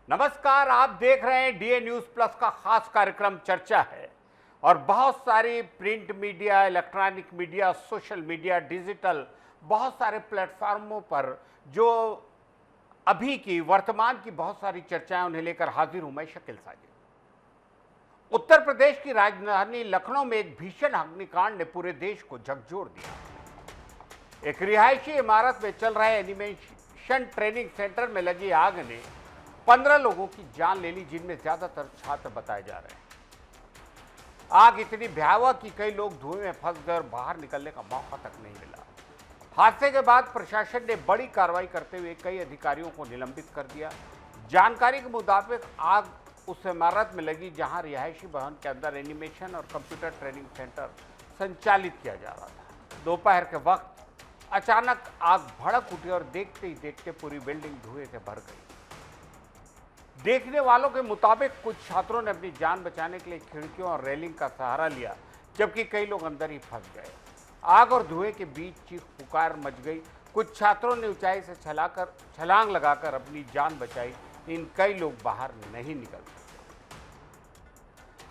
नमस्कार, आप देख रहे हैं डीए न्यूज प्लस का खास कार्यक्रम चर्चा है। और बहुत सारी print media, electronic media, social media, digital बहुत सारे प्लेटफॉर्मों पर जो अभी की वर्तमान की बहुत सारी चर्चाएं उन्हें लेकर हाजिर हूं मैं शकील साजिद। उत्तर प्रदेश की राजधानी लखनऊ में एक भीषण अग्निकांड ने पूरे देश को झकझोर दिया। एक रिहायशी इमारत में चल रहे एनिमेशन ट्रेनिंग सेंटर में लगी आग ने 15 लोगों की जान ले ली, जिनमें ज्यादातर छात्र बताए जा रहे हैं। आग इतनी भयावह कि कई लोग धुएं में फंस गए और बाहर निकलने का मौका तक नहीं मिला। हादसे के बाद प्रशासन ने बड़ी कार्रवाई करते हुए कई अधिकारियों को निलंबित कर दिया। जानकारी के मुताबिक आग उस इमारत में लगी जहां रिहायशी भवन के अंदर एनिमेशन और कंप्यूटर ट्रेनिंग सेंटर संचालित किया जा रहा था। दोपहर के वक्त अचानक आग भड़क उठी और देखते ही देखते पूरी बिल्डिंग धुएं से भर गई। देखने वालों के मुताबिक कुछ छात्रों ने अपनी जान बचाने के लिए खिड़कियों और रेलिंग का सहारा लिया, जबकि कई लोग अंदर ही फंस गए। आग और धुएं के बीच चीख पुकार मच गई। कुछ छात्रों ने ऊंचाई से छलांग लगाकर अपनी जान बचाई, लेकिन कई लोग बाहर नहीं निकल सके।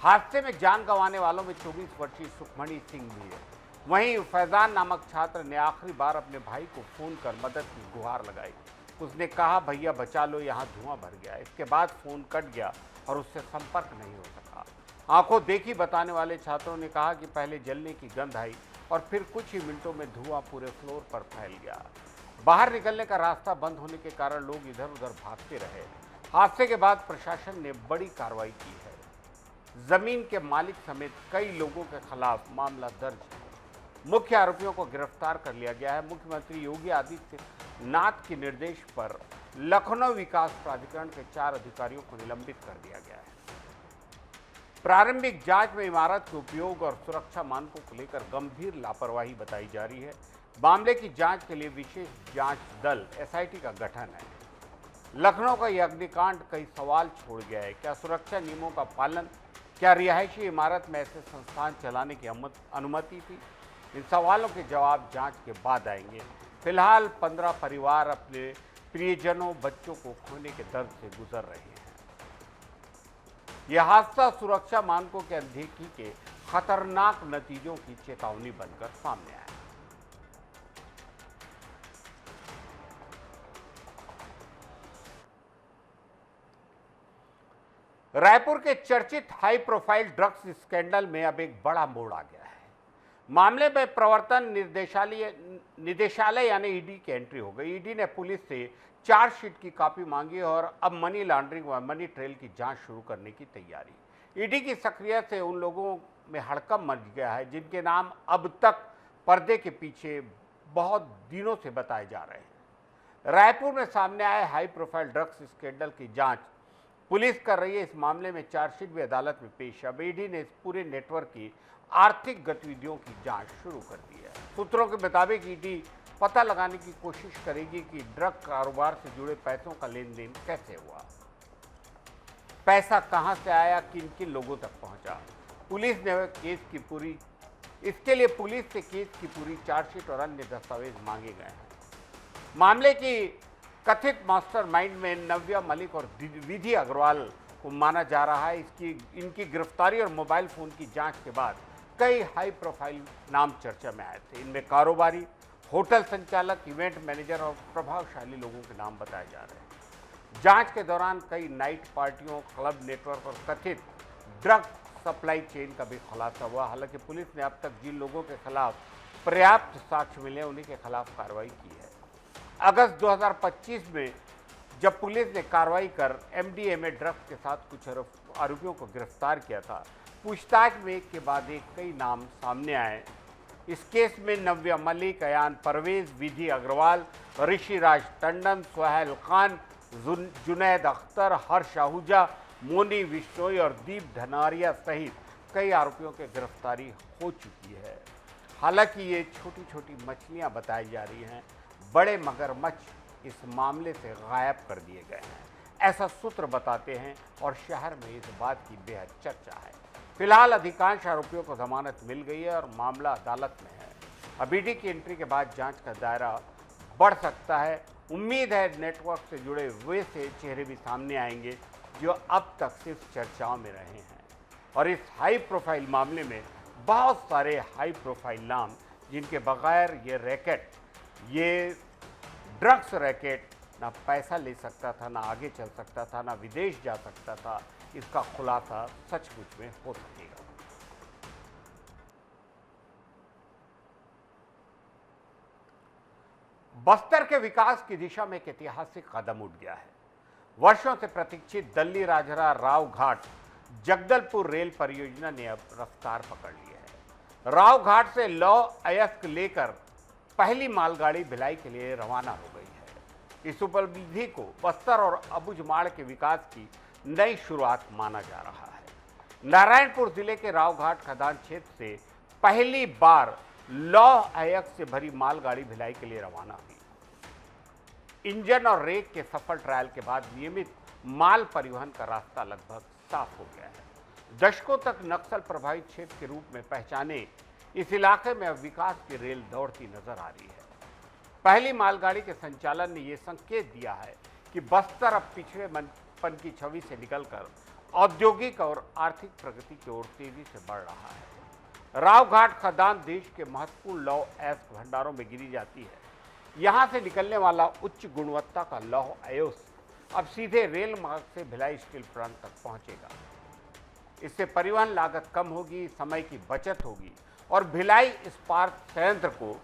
हादसे में जान गंवाने वालों में 24 वर्षीय सुखमणि सिंह भी है। वहीं फैजान नामक छात्र ने आखिरी बार अपने भाई को फोन कर मदद की गुहार लगाई। उसने कहा, भैया बचा लो, यहाँ धुआं भर गया। इसके बाद फोन कट गया और उससे संपर्क नहीं हो सका। आंखों देखी बताने वाले छात्रों ने कहा कि पहले जलने की गंध आई और फिर कुछ ही मिनटों में धुआं पूरे फ्लोर पर फैल गया। बाहर निकलने का रास्ता बंद होने के कारण लोग इधर उधर भागते रहे। हादसे के बाद प्रशासन ने बड़ी कार्रवाई की है। जमीन के मालिक समेत कई लोगों के खिलाफ मामला दर्ज है। मुख्य आरोपियों को गिरफ्तार कर लिया गया है। मुख्यमंत्री योगी आदित्यनाथ के निर्देश पर लखनऊ विकास प्राधिकरण के 4 अधिकारियों को निलंबित कर दिया गया है। प्रारंभिक जांच में इमारत के उपयोग और सुरक्षा मानकों को लेकर गंभीर लापरवाही बताई जा रही है। मामले की जांच के लिए विशेष जांच दल एसआईटी का गठन है। लखनऊ का यह अग्निकांड कई सवाल छोड़ गया है। क्या सुरक्षा नियमों का पालन? क्या रिहायशी इमारत में ऐसे संस्थान चलाने की अनुमति थी? इन सवालों के जवाब जांच के बाद आएंगे। फिलहाल 15 परिवार अपने प्रियजनों, बच्चों को खोने के दर्द से गुजर रहे हैं। यह हादसा सुरक्षा मानकों के अनदेखी के खतरनाक नतीजों की चेतावनी बनकर सामने आया। रायपुर के चर्चित हाई प्रोफाइल ड्रग्स स्कैंडल में अब एक बड़ा मोड़ आ गया है। मामले में प्रवर्तन निदेशालय यानी ईडी की एंट्री हो गई। ईडी ने पुलिस से चार्जशीट की कॉपी मांगी और अब मनी लॉन्ड्रिंग व मनी ट्रेल की जांच शुरू करने की तैयारी। ईडी की सक्रियता से उन लोगों में हड़कंप मच गया है जिनके नाम अब तक पर्दे के पीछे बहुत दिनों से बताए जा रहे हैं। रायपुर में सामने आए हाई प्रोफाइल ड्रग्स स्कैंडल की जांच पुलिस कर रही है। इस मामले में चार्जशीट भी अदालत में पेश है। अब ईडी ने इस पूरे नेटवर्क की आर्थिक गतिविधियों की जांच शुरू कर दी है। सूत्रों के मुताबिक ईडी पता लगाने की कोशिश करेगी कि ड्रग कारोबार से जुड़े पैसों का लेन देन कैसे हुआ, पैसा कहां से आया, किन किन लोगों तक पहुंचा। इसके लिए पुलिस से केस की पूरी चार्जशीट और अन्य दस्तावेज मांगे गए हैं। मामले की कथित मास्टरमाइंड में नव्या मलिक और विधि अग्रवाल को माना जा रहा है। इनकी गिरफ्तारी और मोबाइल फोन की जांच के बाद कई हाई प्रोफाइल नाम चर्चा में आए थे। इनमें कारोबारी, होटल संचालक, इवेंट मैनेजर और प्रभावशाली लोगों के नाम बताए जा रहे हैं। जांच के दौरान कई नाइट पार्टियों, क्लब नेटवर्क और कथित ड्रग सप्लाई चेन का भी खुलासा हुआ। हालांकि पुलिस ने अब तक जिन लोगों के खिलाफ पर्याप्त साक्ष्य मिले उन्हीं के खिलाफ कार्रवाई की है। अगस्त 2025 में जब पुलिस ने कार्रवाई कर एमडीएमए ड्रग्स के साथ कुछ आरोपियों को गिरफ्तार किया था, पूछताछ में एक के बाद एक कई नाम सामने आए। इस केस में नव्या मलिक, अयान परवेज, विधि अग्रवाल, ऋषिराज टंडन, सोहेल खान, जुनैद अख्तर, हर्ष आहूजा, मोनी बिश्नोई और दीप धनारिया सहित कई आरोपियों की गिरफ्तारी हो चुकी है। हालांकि ये छोटी छोटी मछलियां बताई जा रही हैं, बड़े मगरमच्छ इस मामले से गायब कर दिए गए हैं, ऐसा सूत्र बताते हैं और शहर में इस बात की बेहद चर्चा है। फिलहाल अधिकांश आरोपियों को जमानत मिल गई है और मामला अदालत में है। अब ईडी की एंट्री के बाद जांच का दायरा बढ़ सकता है। उम्मीद है नेटवर्क से जुड़े हुए से चेहरे भी सामने आएंगे जो अब तक सिर्फ चर्चाओं में रहे हैं। और इस हाई प्रोफाइल मामले में बहुत सारे हाई प्रोफाइल नाम जिनके बगैर ये रैकेट, ये ड्रग्स रैकेट ना पैसा ले सकता था, ना आगे चल सकता था, ना विदेश जा सकता था, इसका खुलासा सचमुच में हो सकेगा। बस्तर के विकास की दिशा में एक ऐतिहासिक कदम उठ गया है। वर्षों से प्रतीक्षित दल्ली राजरा राव घाट जगदलपुर रेल परियोजना ने अब रफ्तार पकड़ ली है। राव घाट से लौह अयस्क लेकर पहली मालगाड़ी भिलाई के लिए रवाना हो गई है। इस उपलब्धि को बस्तर और अबुझमाड़ के विकास की नई शुरुआत माना जा रहा है। नारायणपुर जिले के रावघाट खदान क्षेत्र से पहली बार लौह अयस्क से भरी मालगाड़ी भिलाई के लिए रवाना हुई। इंजन और रेक के सफल ट्रायल के बाद नियमित माल परिवहन का रास्ता लगभग साफ हो गया है। दशकों तक नक्सल प्रभावित क्षेत्र के रूप में पहचाने इस इलाके में अब विकास की रेल दौड़ती नजर आ रही है। पहली मालगाड़ी के संचालन ने यह संकेत दिया है कि बस्तर अब पिछड़ेपन की छवि से निकलकर औद्योगिक और आर्थिक प्रगति की ओर तेजी से बढ़ रहा है। रावघाट खदान देश के महत्वपूर्ण लौह अयस्क भंडारों में गिनी जाती है। यहां से निकलने वाला उच्च गुणवत्ता का लौह अयस्क अब सीधे रेल मार्ग से भिलाई स्टील प्लांट तक पहुंचेगा। इससे परिवहन लागत कम होगी, समय की बचत होगी और भिलाई इस्पात संयंत्र को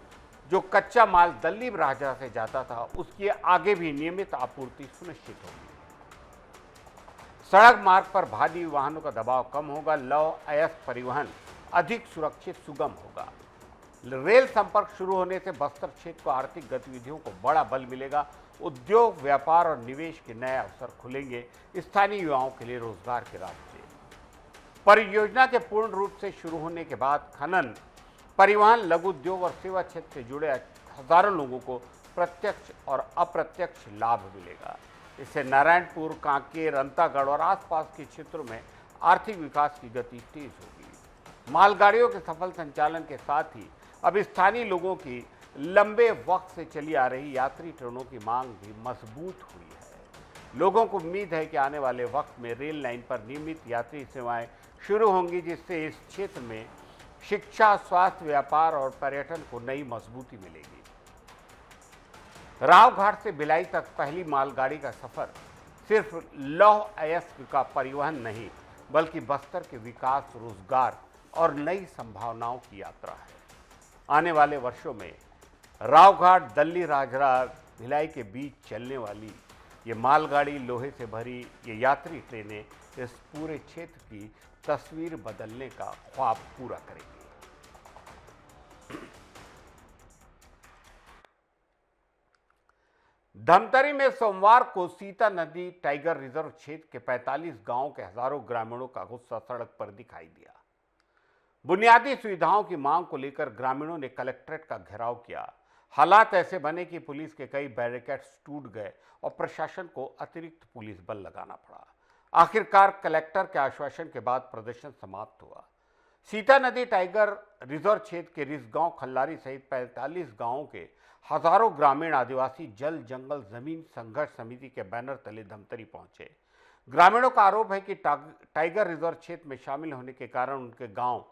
जो कच्चा माल दल्ली राजा से जाता था उसकी आगे भी नियमित आपूर्ति सुनिश्चित होगी। सड़क मार्ग पर भारी वाहनों का दबाव कम होगा, लौह अयस्क परिवहन अधिक सुरक्षित सुगम होगा। रेल संपर्क शुरू होने से बस्तर क्षेत्र को आर्थिक गतिविधियों को बड़ा बल मिलेगा। उद्योग, व्यापार और निवेश के नए अवसर खुलेंगे। स्थानीय युवाओं के लिए रोजगार के रास्ते। परियोजना के पूर्ण रूप से शुरू होने के बाद खनन, परिवहन, लघु उद्योग और सेवा क्षेत्र से जुड़े हजारों लोगों को प्रत्यक्ष और अप्रत्यक्ष लाभ मिलेगा। इससे नारायणपुर, कांकेर, अंतागढ़ और आसपास के क्षेत्रों में आर्थिक विकास की गति तेज होगी। मालगाड़ियों के सफल संचालन के साथ ही अब स्थानीय लोगों की लंबे वक्त से चली आ रही यात्री ट्रेनों की मांग भी मजबूत हुई है। लोगों को उम्मीद है कि आने वाले वक्त में रेल लाइन पर नियमित यात्री सेवाएं शुरू होंगी, जिससे इस क्षेत्र में शिक्षा, स्वास्थ्य, व्यापार और पर्यटन को नई मजबूती मिलेगी। रावघाट से भिलाई तक पहली मालगाड़ी का सफर सिर्फ लौह अयस्क का परिवहन नहीं, बल्कि बस्तर के विकास, रोजगार और नई संभावनाओं की यात्रा है। आने वाले वर्षों में रावघाट, दल्ली राजरा, भिलाई के बीच चलने वाली ये मालगाड़ी, लोहे से भरी ये यात्री ट्रेनें इस पूरे क्षेत्र की तस्वीर बदलने का ख्वाब पूरा करेंगी। धमतरी में सोमवार को सीता नदी टाइगर रिजर्व क्षेत्र के 45 गांवों के हजारों ग्रामीणों का गुस्सा सड़क पर दिखाई दिया। बुनियादी सुविधाओं की मांग को लेकर ग्रामीणों ने कलेक्ट्रेट का घेराव किया। हालात ऐसे बने कि पुलिस के कई बैरिकेड्स टूट गए और प्रशासन को अतिरिक्त पुलिस बल लगाना पड़ा। आखिरकार कलेक्टर के आश्वासन के बाद प्रदर्शन समाप्त हुआ। सीता नदी टाइगर रिजर्व क्षेत्र के रिसगांव, खल्लारी सहित 45 गांवों के हजारों ग्रामीण आदिवासी जल, जंगल, जमीन संघर्ष समिति के बैनर तले धमतरी पहुंचे। ग्रामीणों का आरोप है कि टाइगर रिजर्व क्षेत्र में शामिल होने के कारण उनके गांव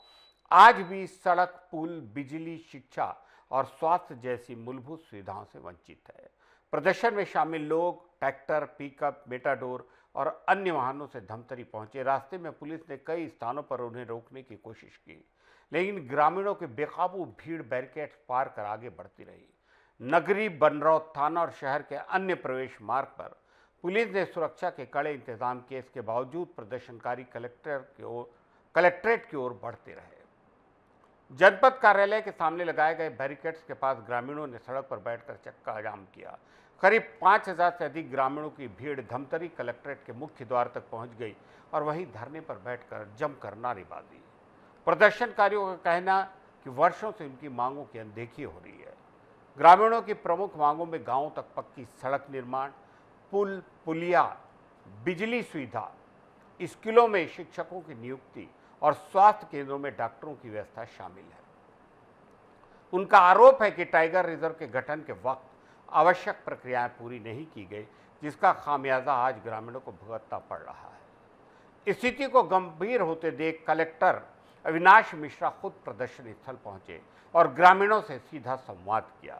आज भी सड़क, पुल, बिजली, शिक्षा और स्वास्थ्य जैसी मूलभूत सुविधाओं से वंचित है। प्रदर्शन में शामिल लोग ट्रैक्टर, पिकअप, मेटाडोर और अन्य वाहनों से धमतरी पहुंचे। रास्ते में पुलिस ने कई स्थानों पर उन्हें रोकने की कोशिश की, लेकिन ग्रामीणों के बेकाबू भीड़ बैरिकेड पार कर आगे बढ़ती रही। नगरी, बनरौत थाना और शहर के अन्य प्रवेश मार्ग पर पुलिस ने सुरक्षा के कड़े इंतजाम किए। इसके बावजूद प्रदर्शनकारी कलेक्ट्रेट की ओर बढ़ते रहे। जनपद कार्यालय के सामने लगाए गए बैरिकेड्स के पास ग्रामीणों ने सड़क पर बैठकर चक्का जाम किया। करीब 5000 से अधिक ग्रामीणों की भीड़ धमतरी कलेक्ट्रेट के मुख्य द्वार तक पहुंच गई और वहीं धरने पर बैठकर जमकर नारेबाजी। प्रदर्शनकारियों का कहना कि वर्षों से उनकी मांगों की अनदेखी हो रही है। ग्रामीणों की प्रमुख मांगों में गांवों तक पक्की सड़क निर्माण, पुल, पुलिया, बिजली सुविधा, स्कूलों में शिक्षकों की नियुक्ति और स्वास्थ्य केंद्रों में डॉक्टरों की व्यवस्था शामिल है। उनका आरोप है कि टाइगर रिजर्व के गठन के वक्त आवश्यक प्रक्रियाएं पूरी नहीं की गई, जिसका खामियाजा आज ग्रामीणों को भुगतना पड़ रहा है। स्थिति को गंभीर होते देख कलेक्टर अविनाश मिश्रा खुद प्रदर्शन स्थल पहुंचे और ग्रामीणों से सीधा संवाद किया।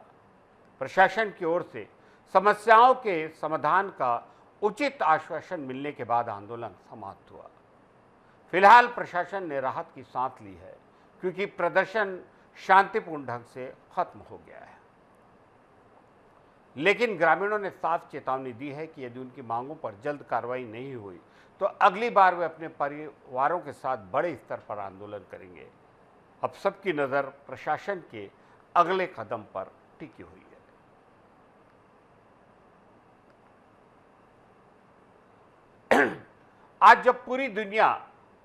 प्रशासन की ओर से समस्याओं के समाधान का उचित आश्वासन मिलने के बाद आंदोलन समाप्त हुआ। फिलहाल प्रशासन ने राहत की सांस ली है, क्योंकि प्रदर्शन शांतिपूर्ण ढंग से खत्म हो गया है। लेकिन ग्रामीणों ने साफ चेतावनी दी है कि यदि उनकी मांगों पर जल्द कार्रवाई नहीं हुई तो अगली बार वे अपने परिवारों के साथ बड़े स्तर पर आंदोलन करेंगे। अब सबकी नज़र प्रशासन के अगले कदम पर टिकी हुई है। आज जब पूरी दुनिया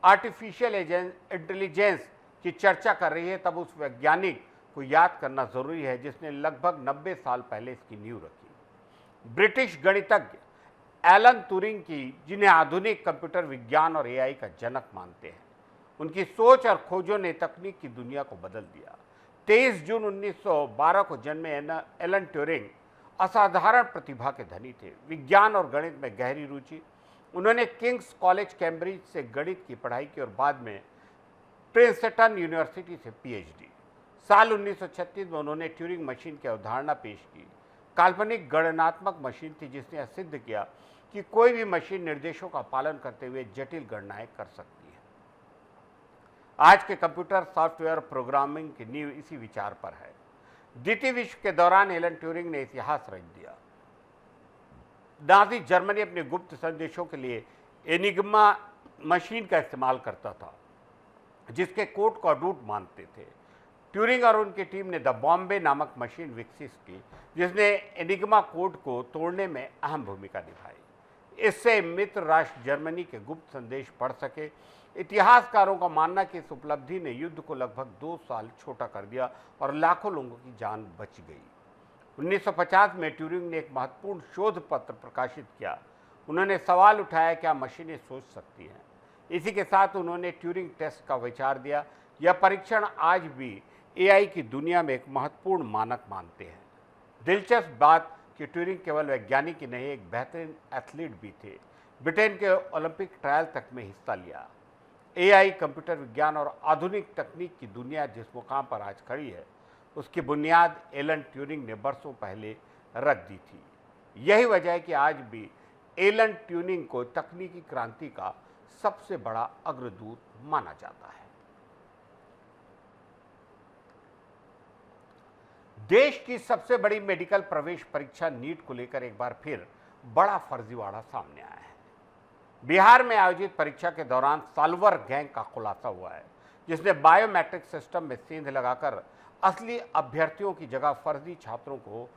आर्टिफिशियल इंटेलिजेंस की चर्चा कर रही है, तब उस वैज्ञानिक को याद करना जरूरी है जिसने लगभग 90 साल पहले इसकी नींव रखी। ब्रिटिश गणितज्ञ एलन ट्यूरिंग की, जिन्हें आधुनिक कंप्यूटर विज्ञान और एआई का जनक मानते हैं। उनकी सोच और खोजों ने तकनीक की दुनिया को बदल दिया। 23 जून 1912 को जन्मे एलन ट्यूरिंग असाधारण प्रतिभा के धनी थे। विज्ञान और गणित में गहरी रुचि। उन्होंने किंग्स कॉलेज कैम्ब्रिज से गणित की पढ़ाई की और बाद में प्रिंसटन यूनिवर्सिटी से पीएचडी। साल 1936 में उन्होंने ट्यूरिंग मशीन की अवधारणा पेश की। काल्पनिक गणनात्मक मशीन थी जिसने यह सिद्ध किया कि कोई भी मशीन निर्देशों का पालन करते हुए जटिल गणनाएं कर सकती है। आज के कंप्यूटर सॉफ्टवेयर प्रोग्रामिंग की नींव इसी विचार पर है। द्वितीय विश्व के दौरान एलन ट्यूरिंग ने इतिहास रच दिया। नाज़ी जर्मनी अपने गुप्त संदेशों के लिए एनिग्मा मशीन का इस्तेमाल करता था, जिसके कोड को रूट मानते थे। ट्यूरिंग और उनकी टीम ने द बॉम्बे नामक मशीन विकसित की, जिसने एनिग्मा कोड को तोड़ने में अहम भूमिका निभाई। इससे मित्र राष्ट्र जर्मनी के गुप्त संदेश पढ़ सके। इतिहासकारों का मानना कि इस उपलब्धि ने युद्ध को लगभग 2 साल छोटा कर दिया और लाखों लोगों की जान बच गई। 1950 में ट्यूरिंग ने एक महत्वपूर्ण शोध पत्र प्रकाशित किया। उन्होंने सवाल उठाया, क्या मशीनें सोच सकती हैं? इसी के साथ उन्होंने ट्यूरिंग टेस्ट का विचार दिया। यह परीक्षण आज भी एआई की दुनिया में एक महत्वपूर्ण मानक मानते हैं। दिलचस्प बात कि ट्यूरिंग केवल वैज्ञानिक ही नहीं, एक बेहतरीन एथलीट भी थे। ब्रिटेन के ओलंपिक ट्रायल तक में हिस्सा लिया। एआई, कंप्यूटर विज्ञान और आधुनिक तकनीक की दुनिया जिस मुकाम पर आज खड़ी है, उसकी बुनियाद एलन ट्यूरिंग ने बरसों पहले रख दी थी। यही वजह है कि आज भी एलन ट्यूरिंग को तकनीकी क्रांति का सबसे बड़ा अग्रदूत माना जाता है। देश की सबसे बड़ी मेडिकल प्रवेश परीक्षा नीट को लेकर एक बार फिर बड़ा फर्जीवाड़ा सामने आया है। बिहार में आयोजित परीक्षा के दौरान साल्वर गैंग का खुलासा हुआ है, जिसने बायोमेट्रिक सिस्टम में सेंध लगाकर असली अभ्यर्थियों की जगह फर्जी छात्रों को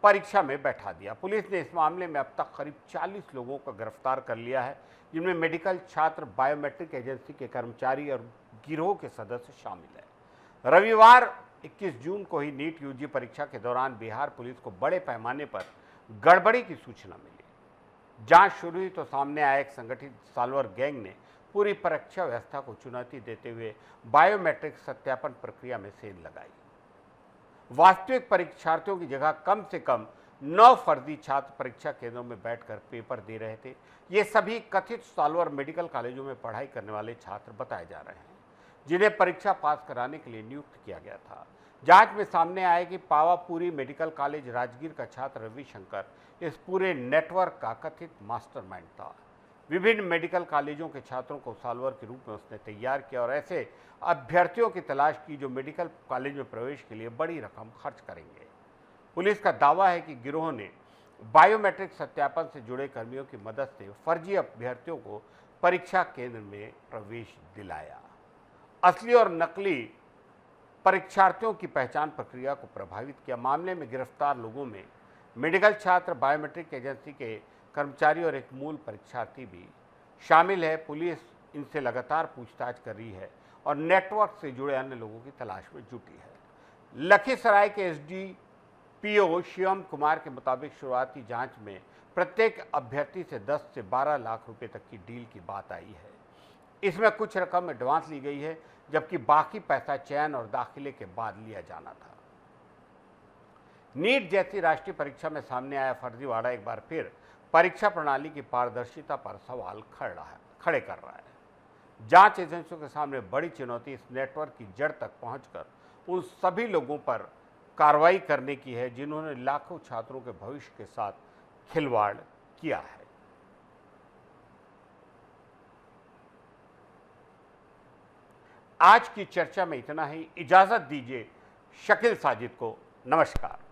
परीक्षा में बैठा दिया। पुलिस ने इस मामले में अब तक करीब 40 लोगों को गिरफ्तार कर लिया है, जिनमें मेडिकल छात्र, बायोमेट्रिक एजेंसी के कर्मचारी और गिरोह के सदस्य शामिल हैं। रविवार 21 जून को ही नीट यूजी परीक्षा के दौरान बिहार पुलिस को बड़े पैमाने पर गड़बड़ी की सूचना मिली। जांच शुरू हुई तो सामने आया एक संगठित साल्वर गैंग ने पूरी परीक्षा व्यवस्था को चुनौती देते हुए बायोमेट्रिक सत्यापन प्रक्रिया में सेंध लगाई। वास्तविक परीक्षार्थियों की जगह कम से कम 9 फर्जी छात्र परीक्षा केंद्रों में बैठकर पेपर दे रहे थे। ये सभी कथित साल्वर मेडिकल कॉलेजों में पढ़ाई करने वाले छात्र बताए जा रहे हैं, जिन्हें परीक्षा पास कराने के लिए नियुक्त किया गया था। जांच में सामने आया कि पावापुरी मेडिकल कॉलेज राजगीर का छात्र रविशंकर इस पूरे नेटवर्क का कथित मास्टरमाइंड था। विभिन्न मेडिकल कॉलेजों के छात्रों को साल्वर के रूप में उसने तैयार किया और ऐसे अभ्यर्थियों की तलाश की जो मेडिकल कॉलेज में प्रवेश के लिए बड़ी रकम खर्च करेंगे। पुलिस का दावा है कि गिरोह ने बायोमेट्रिक सत्यापन से जुड़े कर्मियों की मदद से फर्जी अभ्यर्थियों को परीक्षा केंद्र में प्रवेश दिलाया। असली और नकली परीक्षार्थियों की पहचान प्रक्रिया को प्रभावित किया। मामले में गिरफ्तार लोगों में मेडिकल छात्र, बायोमेट्रिक एजेंसी के कर्मचारी और एक मूल परीक्षार्थी भी शामिल है। पुलिस इनसे लगातार पूछताछ कर रही है और नेटवर्क से जुड़े अन्य लोगों की तलाश में जुटी है। लखीसराय के एसडीपीओ शिवम कुमार के मुताबिक शुरुआती जांच में प्रत्येक अभ्यर्थी से 10 से 12 लाख रुपए तक की डील की बात आई है। इसमें कुछ रकम एडवांस ली गई है, जबकि बाकी पैसा चयन और दाखिले के बाद लिया जाना था। नीट जैसी राष्ट्रीय परीक्षा में सामने आया फर्जीवाड़ा एक बार फिर परीक्षा प्रणाली की पारदर्शिता पर सवाल खड़े कर रहा है। जांच एजेंसियों के सामने बड़ी चुनौती इस नेटवर्क की जड़ तक पहुंचकर उन सभी लोगों पर कार्रवाई करने की है जिन्होंने लाखों छात्रों के भविष्य के साथ खिलवाड़ किया है। आज की चर्चा में इतना ही। इजाजत दीजिए शकील साजिद को। नमस्कार।